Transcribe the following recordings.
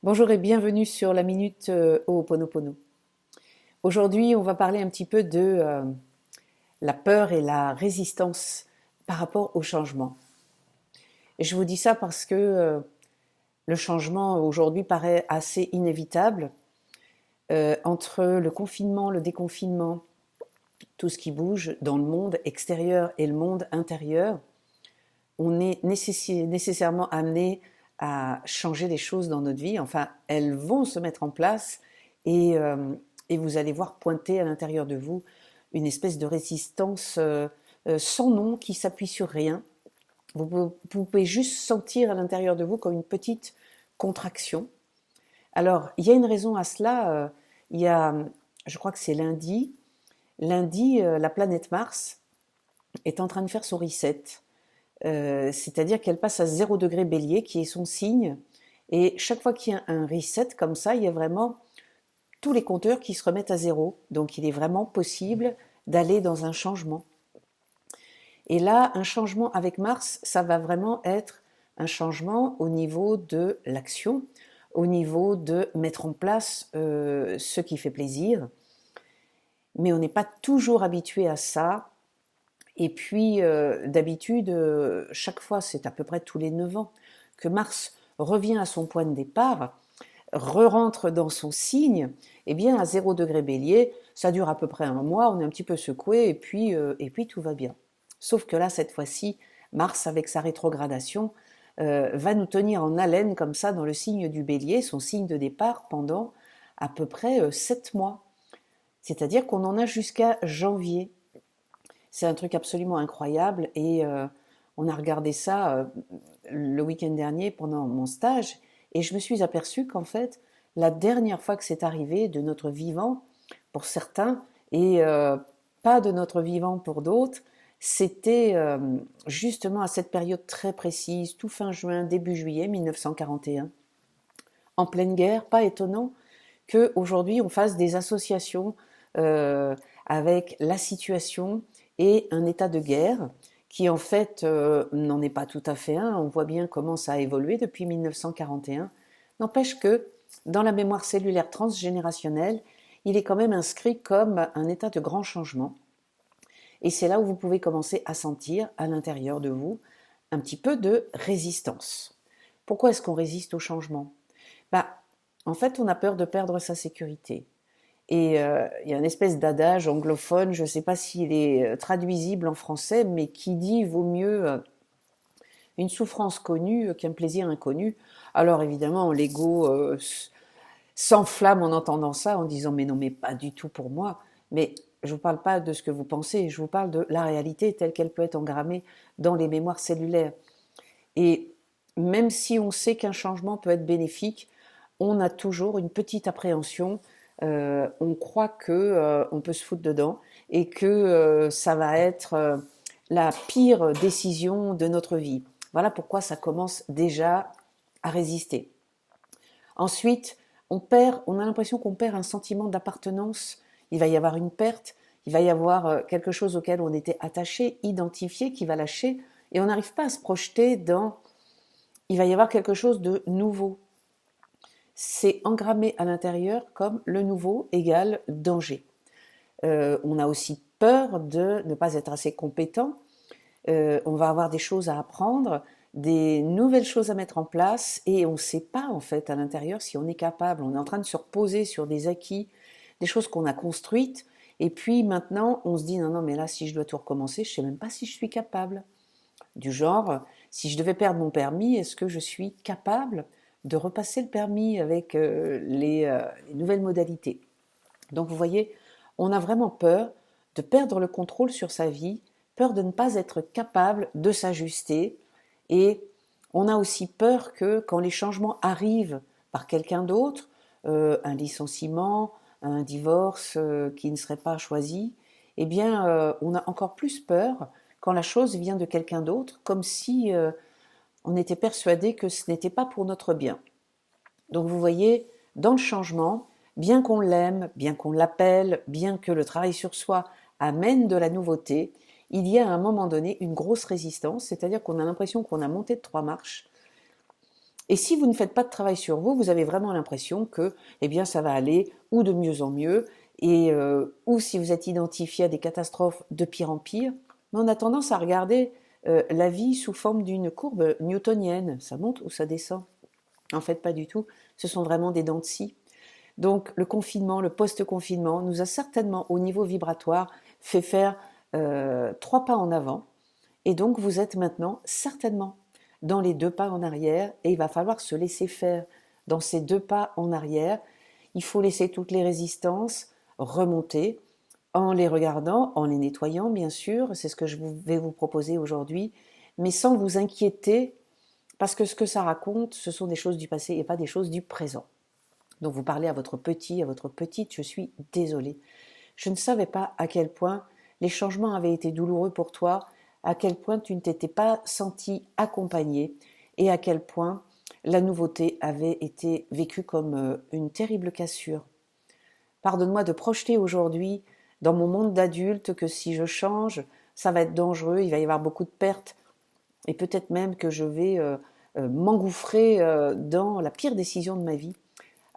Bonjour et bienvenue sur la Minute Ho'oponopono. Aujourd'hui, on va parler un petit peu de la peur et la résistance par rapport au changement. Et je vous dis ça parce que le changement aujourd'hui paraît assez inévitable. Entre le confinement, le déconfinement, tout ce qui bouge dans le monde extérieur et le monde intérieur, on est nécessairement amené à changer des choses dans notre vie. Enfin, elles vont se mettre en place et, euh, et vous allez voir pointer à l'intérieur de vous une espèce de résistance sans nom qui s'appuie sur rien. Vous pouvez juste sentir à l'intérieur de vous comme une petite contraction. Alors, il y a une raison à cela. Il y a, je crois que c'est lundi. Lundi, la planète Mars est en train de faire son reset. C'est-à-dire qu'elle passe à 0 degré Bélier, qui est son signe. Et chaque fois qu'il y a un reset comme ça, il y a vraiment tous les compteurs qui se remettent à zéro. Donc il est vraiment possible d'aller dans un changement. Et là, un changement avec Mars, ça va vraiment être un changement au niveau de l'action, au niveau de mettre en place ce qui fait plaisir. Mais on n'est pas toujours habitué à ça. Et puis, d'habitude, chaque fois, c'est à peu près tous les 9 ans, que Mars revient à son point de départ, re-rentre dans son signe, et bien à 0 degré Bélier, ça dure à peu près un mois, on est un petit peu secoué, et puis tout va bien. Sauf que là, cette fois-ci, Mars, avec sa rétrogradation, va nous tenir en haleine comme ça dans le signe du Bélier, son signe de départ, pendant à peu près 7 mois. C'est-à-dire qu'on en a jusqu'à janvier. C'est un truc absolument incroyable et on a regardé ça le week-end dernier pendant mon stage et je me suis aperçue qu'en fait, la dernière fois que c'est arrivé de notre vivant, pour certains, et pas de notre vivant pour d'autres, c'était justement à cette période très précise, tout fin juin, début juillet 1941. En pleine guerre, pas étonnant qu'aujourd'hui on fasse des associations avec la situation et un état de guerre qui en fait n'en est pas tout à fait un. On voit bien comment ça a évolué depuis 1941. N'empêche que dans la mémoire cellulaire transgénérationnelle, il est quand même inscrit comme un état de grand changement. Et c'est là où vous pouvez commencer à sentir à l'intérieur de vous un petit peu de résistance. Pourquoi est-ce qu'on résiste au changement? Bah, en fait, on a peur de perdre sa sécurité. Et il y a une espèce d'adage anglophone, je ne sais pas s'il est traduisible en français, mais qui dit vaut mieux une souffrance connue qu'un plaisir inconnu. Alors évidemment, l'ego s'enflamme en entendant ça, en disant mais non, mais pas du tout pour moi. Mais je ne vous parle pas de ce que vous pensez, je vous parle de la réalité telle qu'elle peut être engrammée dans les mémoires cellulaires. Et même si on sait qu'un changement peut être bénéfique, on a toujours une petite appréhension. On croit que on peut se foutre dedans et que ça va être la pire décision de notre vie. Voilà pourquoi ça commence déjà à résister. Ensuite, on a l'impression qu'on perd un sentiment d'appartenance. Il va y avoir une perte, il va y avoir quelque chose auquel on était attaché, identifié, qui va lâcher, et on n'arrive pas à se projeter dans. Il va y avoir quelque chose de nouveau. C'est engrammé à l'intérieur comme le nouveau égale danger. On a aussi peur de ne pas être assez compétent. On va avoir des choses à apprendre, des nouvelles choses à mettre en place et on ne sait pas en fait à l'intérieur si on est capable. On est en train de se reposer sur des acquis, des choses qu'on a construites et puis maintenant on se dit non mais là si je dois tout recommencer, je ne sais même pas si je suis capable. Du genre, si je devais perdre mon permis, est-ce que je suis capable de repasser le permis avec les nouvelles modalités? Donc vous voyez, on a vraiment peur de perdre le contrôle sur sa vie, peur de ne pas être capable de s'ajuster et on a aussi peur que quand les changements arrivent par quelqu'un d'autre, un licenciement, un divorce qui ne serait pas choisi, eh bien on a encore plus peur quand la chose vient de quelqu'un d'autre, comme si on était persuadé que ce n'était pas pour notre bien. Donc vous voyez, dans le changement, bien qu'on l'aime, bien qu'on l'appelle, bien que le travail sur soi amène de la nouveauté, il y a à un moment donné une grosse résistance, c'est-à-dire qu'on a l'impression qu'on a monté de 3 marches Et si vous ne faites pas de travail sur vous, vous avez vraiment l'impression que, eh bien, ça va aller ou de mieux en mieux, et ou si vous êtes identifié à des catastrophes, de pire en pire. Mais on a tendance à regarder la vie sous forme d'une courbe newtonienne. Ça monte ou ça descend? En fait, pas du tout. Ce sont vraiment des dents de scie. Donc, le confinement, le post-confinement, nous a certainement, au niveau vibratoire, fait faire 3 pas en avant. Et donc, vous êtes maintenant certainement dans les 2 pas en arrière, et il va falloir se laisser faire dans ces 2 pas en arrière. Il faut laisser toutes les résistances remonter en les regardant, en les nettoyant, bien sûr. C'est ce que je vais vous proposer aujourd'hui, mais sans vous inquiéter, parce que ce que ça raconte, ce sont des choses du passé et pas des choses du présent. Donc vous parlez à votre petit, à votre petite, je suis désolée. Je ne savais pas à quel point les changements avaient été douloureux pour toi, à quel point tu ne t'étais pas senti accompagné et à quel point la nouveauté avait été vécue comme une terrible cassure. Pardonne-moi de projeter aujourd'hui dans mon monde d'adulte que si je change, ça va être dangereux, il va y avoir beaucoup de pertes et peut-être même que je vais m'engouffrer dans la pire décision de ma vie,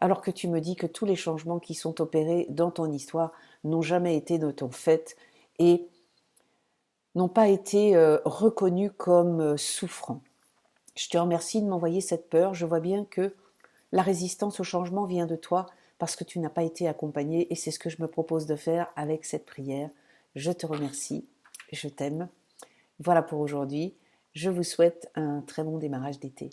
alors que tu me dis que tous les changements qui sont opérés dans ton histoire n'ont jamais été de ton fait et n'ont pas été reconnus comme souffrants. Je te remercie de m'envoyer cette peur. Je vois bien que la résistance au changement vient de toi parce que tu n'as pas été accompagné et c'est ce que je me propose de faire avec cette prière. Je te remercie, je t'aime. Voilà pour aujourd'hui. Je vous souhaite un très bon démarrage d'été.